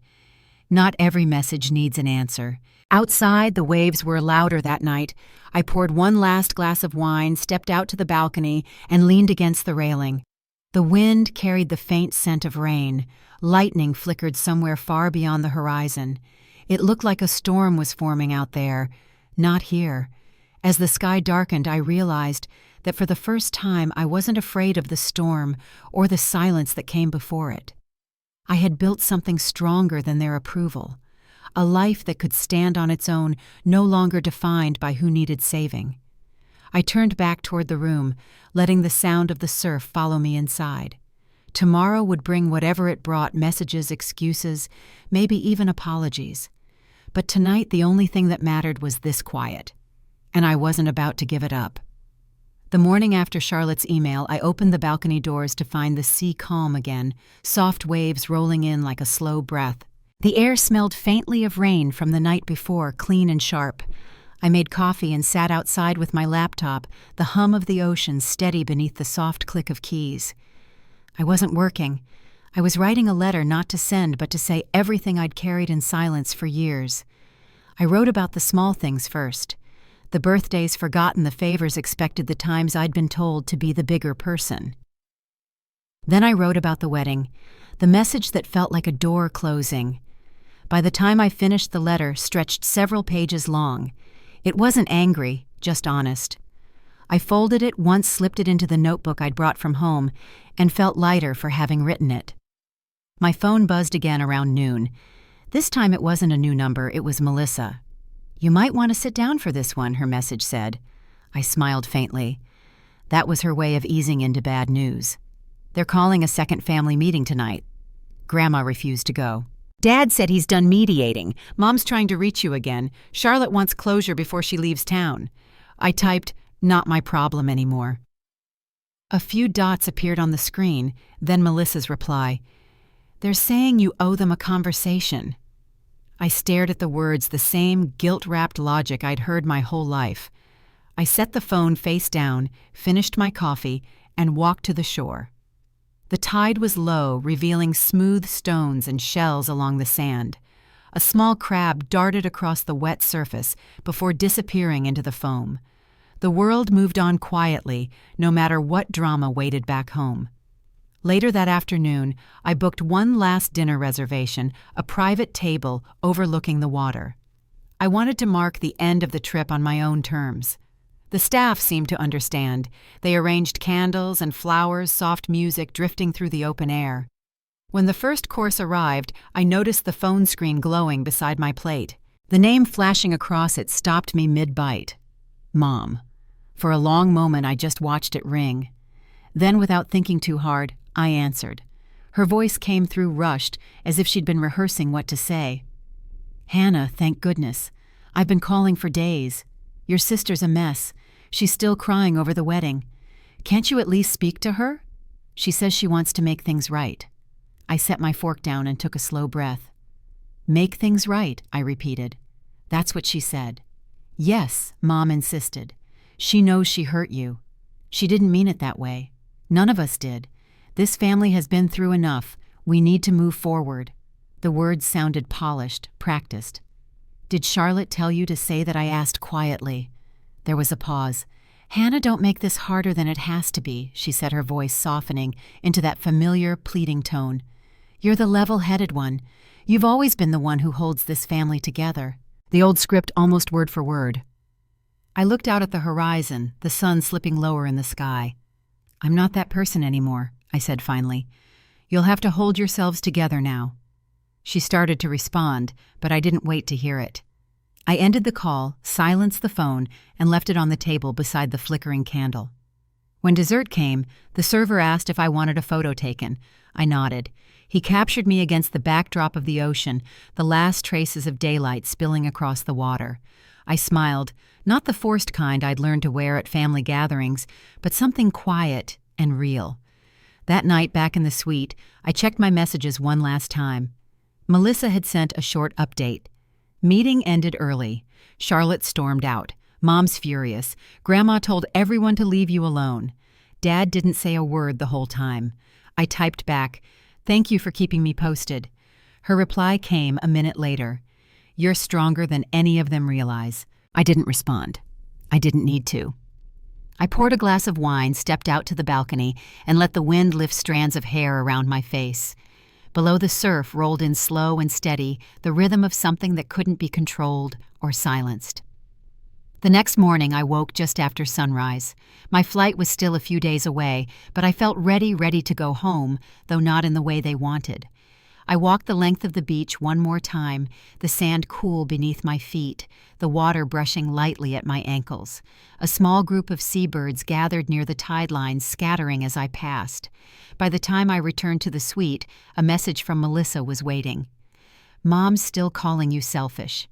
A: Not every message needs an answer. Outside, the waves were louder that night. I poured one last glass of wine, stepped out to the balcony, and leaned against the railing. The wind carried the faint scent of rain. Lightning flickered somewhere far beyond the horizon. It looked like a storm was forming out there. Not here. As the sky darkened, I realized that for the first time I wasn't afraid of the storm or the silence that came before it. I had built something stronger than their approval, a life that could stand on its own, no longer defined by who needed saving. I turned back toward the room, letting the sound of the surf follow me inside. Tomorrow would bring whatever it brought, messages, excuses, maybe even apologies. But tonight the only thing that mattered was this quiet, and I wasn't about to give it up. The morning after Charlotte's email, I opened the balcony doors to find the sea calm again, soft waves rolling in like a slow breath. The air smelled faintly of rain from the night before, clean and sharp. I made coffee and sat outside with my laptop, the hum of the ocean steady beneath the soft click of keys. I wasn't working. I was writing a letter not to send but to say everything I'd carried in silence for years. I wrote about the small things first. The birthdays forgotten, the favors expected, the times I'd been told to be the bigger person. Then I wrote about the wedding, the message that felt like a door closing. By the time I finished, the letter stretched several pages long. It wasn't angry, just honest. I folded it once, slipped it into the notebook I'd brought from home, and felt lighter for having written it. My phone buzzed again around noon. This time it wasn't a new number, it was Melissa. "You might want to sit down for this one," her message said. I smiled faintly. That was her way of easing into bad news. "They're calling a second family meeting tonight." Grandma refused to go. "Dad said he's done mediating. Mom's trying to reach you again. Charlotte wants closure before she leaves town." I typed, "Not my problem anymore." A few dots appeared on the screen, then Melissa's reply. "They're saying you owe them a conversation." I stared at the words, the same guilt-wrapped logic I'd heard my whole life. I set the phone face down, finished my coffee, and walked to the shore. The tide was low, revealing smooth stones and shells along the sand. A small crab darted across the wet surface before disappearing into the foam. The world moved on quietly, no matter what drama waited back home. Later that afternoon, I booked one last dinner reservation, a private table overlooking the water. I wanted to mark the end of the trip on my own terms. The staff seemed to understand. They arranged candles and flowers, soft music drifting through the open air. When the first course arrived, I noticed the phone screen glowing beside my plate. The name flashing across it stopped me mid-bite. Mom. For a long moment, I just watched it ring. Then, without thinking too hard, I answered. Her voice came through rushed, as if she'd been rehearsing what to say. "Hannah, thank goodness. I've been calling for days. Your sister's a mess. She's still crying over the wedding. Can't you at least speak to her? She says she wants to make things right." I set my fork down and took a slow breath. "Make things right," I repeated. "That's what she said." "Yes," Mom insisted. "She knows she hurt you. She didn't mean it that way. None of us did. This family has been through enough. We need to move forward." The words sounded polished, practiced. "Did Charlotte tell you to say that?" I asked quietly. There was a pause. "Hannah, don't make this harder than it has to be," she said, her voice softening into that familiar, pleading tone. "You're the level-headed one. You've always been the one who holds this family together." The old script almost word for word. I looked out at the horizon, the sun slipping lower in the sky. "I'm not that person anymore," I said finally. "You'll have to hold yourselves together now." She started to respond, but I didn't wait to hear it. I ended the call, silenced the phone, and left it on the table beside the flickering candle. When dessert came, the server asked if I wanted a photo taken. I nodded. He captured me against the backdrop of the ocean, the last traces of daylight spilling across the water. I smiled, not the forced kind I'd learned to wear at family gatherings, but something quiet and real. That night, back in the suite, I checked my messages one last time. Melissa had sent a short update. Meeting ended early. Charlotte stormed out. Mom's furious. Grandma told everyone to leave you alone. Dad didn't say a word the whole time. I typed back, "Thank you for keeping me posted." Her reply came a minute later. "You're stronger than any of them realize." I didn't respond. I didn't need to. I poured a glass of wine, stepped out to the balcony, and let the wind lift strands of hair around my face. Below, the surf rolled in slow and steady, the rhythm of something that couldn't be controlled or silenced. The next morning, I woke just after sunrise. My flight was still a few days away, but I felt ready to go home, though not in the way they wanted. I walked the length of the beach one more time, the sand cool beneath my feet, the water brushing lightly at my ankles. A small group of seabirds gathered near the tide line, scattering as I passed. By the time I returned to the suite, a message from Melissa was waiting. "Mom's still calling you selfish.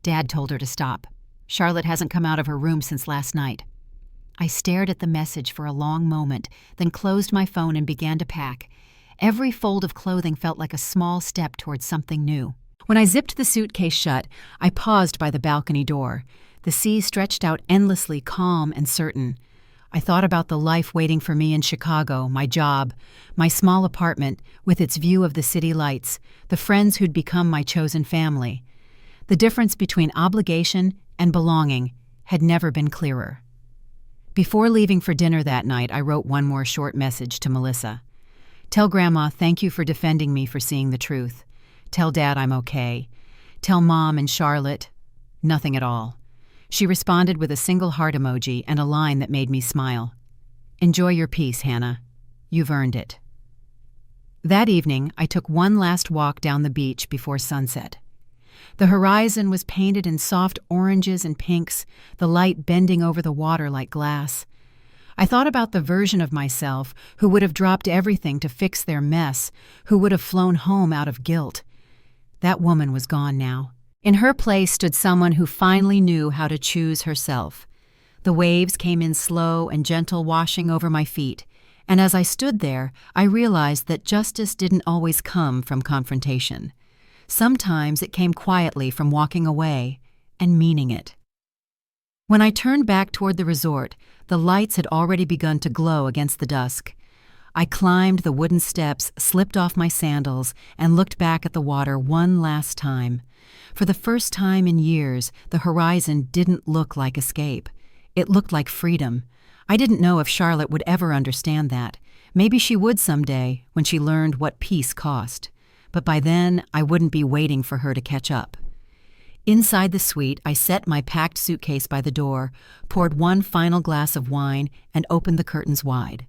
A: Dad told her to stop. Charlotte hasn't come out of her room since last night." I stared at the message for a long moment, then closed my phone and began to pack. Every fold of clothing felt like a small step towards something new. When I zipped the suitcase shut, I paused by the balcony door. The sea stretched out endlessly, calm and certain. I thought about the life waiting for me in Chicago, my job, my small apartment with its view of the city lights, the friends who'd become my chosen family. The difference between obligation and belonging had never been clearer. Before leaving for dinner that night, I wrote one more short message to Melissa. "Tell Grandma thank you for defending me for seeing the truth. Tell Dad I'm okay. Tell Mom and Charlotte nothing at all." She responded with a single heart emoji and a line that made me smile. "Enjoy your peace, Hannah. You've earned it." That evening, I took one last walk down the beach before sunset. The horizon was painted in soft oranges and pinks, the light bending over the water like glass. I thought about the version of myself who would have dropped everything to fix their mess, who would have flown home out of guilt. That woman was gone now. In her place stood someone who finally knew how to choose herself. The waves came in slow and gentle, washing over my feet, and as I stood there, I realized that justice didn't always come from confrontation. Sometimes it came quietly from walking away and meaning it. When I turned back toward the resort, the lights had already begun to glow against the dusk. I climbed the wooden steps, slipped off my sandals, and looked back at the water one last time. For the first time in years, the horizon didn't look like escape. It looked like freedom. I didn't know if Charlotte would ever understand that. Maybe she would someday, when she learned what peace cost. But by then, I wouldn't be waiting for her to catch up. Inside the suite, I set my packed suitcase by the door, poured one final glass of wine, and opened the curtains wide.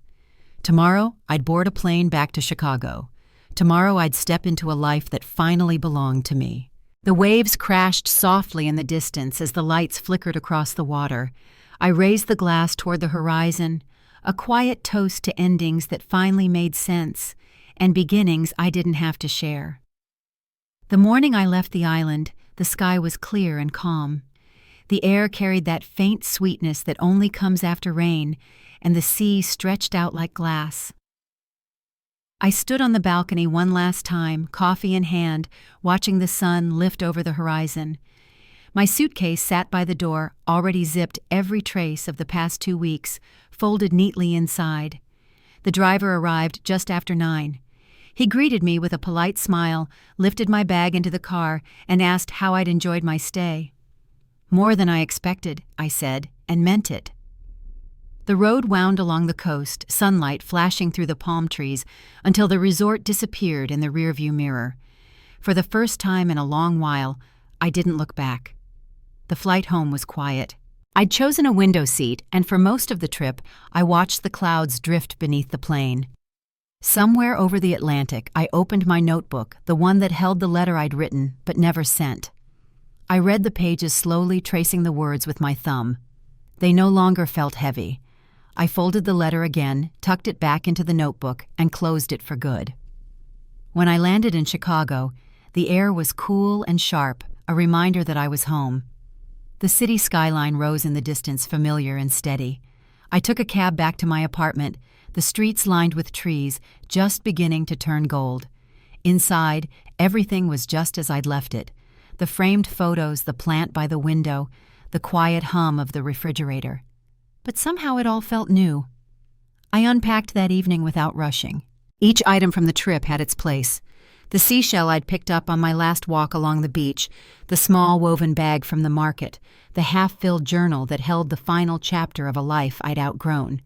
A: Tomorrow, I'd board a plane back to Chicago. Tomorrow, I'd step into a life that finally belonged to me. The waves crashed softly in the distance as the lights flickered across the water. I raised the glass toward the horizon, a quiet toast to endings that finally made sense, and beginnings I didn't have to share. The morning I left the island, the sky was clear and calm. The air carried that faint sweetness that only comes after rain, and the sea stretched out like glass. I stood on the balcony one last time, coffee in hand, watching the sun lift over the horizon. My suitcase sat by the door, already zipped every trace of the past 2 weeks, folded neatly inside. The driver arrived just after 9. He greeted me with a polite smile, lifted my bag into the car, and asked how I'd enjoyed my stay. "More than I expected," I said, and meant it. The road wound along the coast, sunlight flashing through the palm trees, until the resort disappeared in the rearview mirror. For the first time in a long while, I didn't look back. The flight home was quiet. I'd chosen a window seat, and for most of the trip, I watched the clouds drift beneath the plane. Somewhere over the Atlantic, I opened my notebook, the one that held the letter I'd written but never sent. I read the pages slowly, tracing the words with my thumb. They no longer felt heavy. I folded the letter again, tucked it back into the notebook, and closed it for good. When I landed in Chicago, the air was cool and sharp, a reminder that I was home. The city skyline rose in the distance, familiar and steady. I took a cab back to my apartment, the streets lined with trees, just beginning to turn gold. Inside, everything was just as I'd left it. The framed photos, the plant by the window, the quiet hum of the refrigerator. But somehow it all felt new. I unpacked that evening without rushing. Each item from the trip had its place. The seashell I'd picked up on my last walk along the beach, the small woven bag from the market, the half-filled journal that held the final chapter of a life I'd outgrown.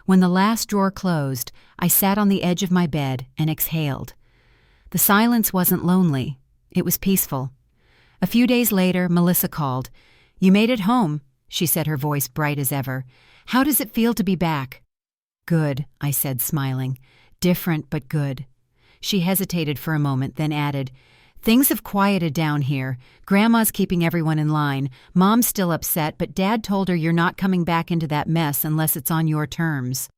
A: When the last drawer closed, I sat on the edge of my bed and exhaled. The silence wasn't lonely. It was peaceful. A few days later, Melissa called. "You made it home," she said, her voice bright as ever. "How does it feel to be back?" "Good," I said, smiling. "Different, but good." She hesitated for a moment, then added, "Things have quieted down here. Grandma's keeping everyone in line. Mom's still upset, but Dad told her you're not coming back into that mess unless it's on your terms."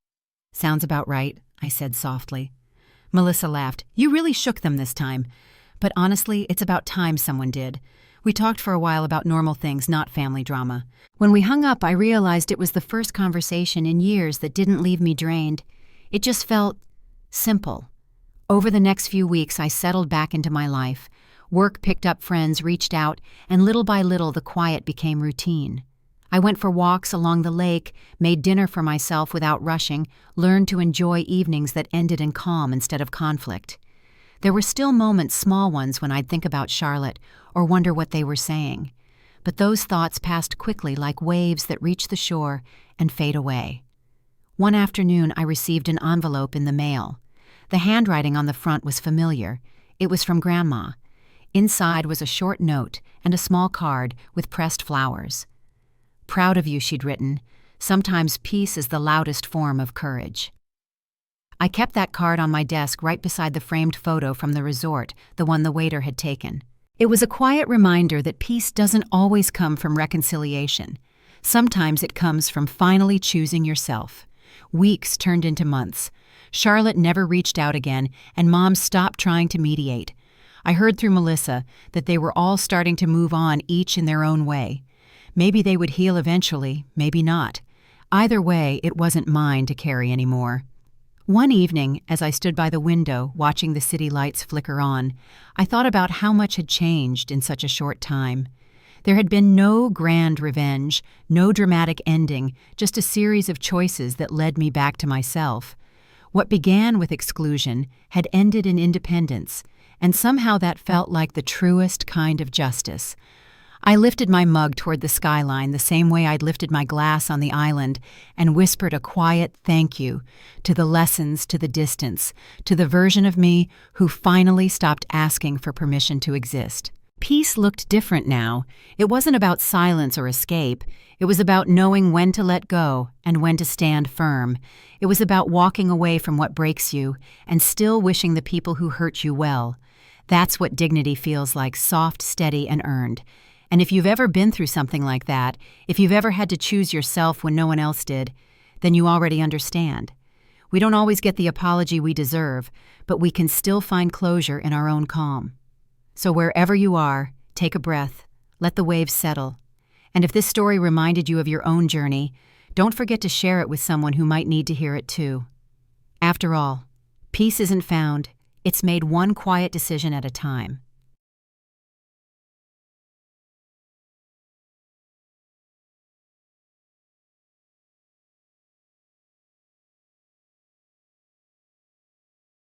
A: "Sounds about right," I said softly. Melissa laughed. "You really shook them this time. But honestly, it's about time someone did. We talked for a while about normal things, not family drama. When we hung up, I realized it was the first conversation in years that didn't leave me drained. It just felt simple. Over the next few weeks, I settled back into my life. Work picked up friends, reached out, and little by little the quiet became routine. I went for walks along the lake, made dinner for myself without rushing, learned to enjoy evenings that ended in calm instead of conflict. There were still moments, small ones, when I'd think about Charlotte or wonder what they were saying. But those thoughts passed quickly like waves that reach the shore and fade away. One afternoon, I received an envelope in the mail. The handwriting on the front was familiar. It was from Grandma. Inside was a short note and a small card with pressed flowers. "Proud of you," she'd written. "Sometimes peace is the loudest form of courage." I kept that card on my desk right beside the framed photo from the resort, the one the waiter had taken. It was a quiet reminder that peace doesn't always come from reconciliation. Sometimes it comes from finally choosing yourself. Weeks turned into months. Charlotte never reached out again, and Mom stopped trying to mediate. I heard through Melissa that they were all starting to move on, each in their own way. Maybe they would heal eventually, maybe not. Either way, it wasn't mine to carry anymore. One evening, as I stood by the window watching the city lights flicker on, I thought about how much had changed in such a short time. There had been no grand revenge, no dramatic ending, just a series of choices that led me back to myself. What began with exclusion had ended in independence, and somehow that felt like the truest kind of justice. I lifted my mug toward the skyline the same way I'd lifted my glass on the island and whispered a quiet thank you to the lessons, to the distance, to the version of me who finally stopped asking for permission to exist. Peace looked different now. It wasn't about silence or escape. It was about knowing when to let go and when to stand firm. It was about walking away from what breaks you and still wishing the people who hurt you well. That's what dignity feels like, soft, steady, and earned. And if you've ever been through something like that, if you've ever had to choose yourself when no one else did, then you already understand. We don't always get the apology we deserve, but we can still find closure in our own calm. So wherever you are, take a breath, let the waves settle. And if this story reminded you of your own journey, don't forget to share it with someone who might need to hear it too. After all, peace isn't found, it's made one quiet decision at a time.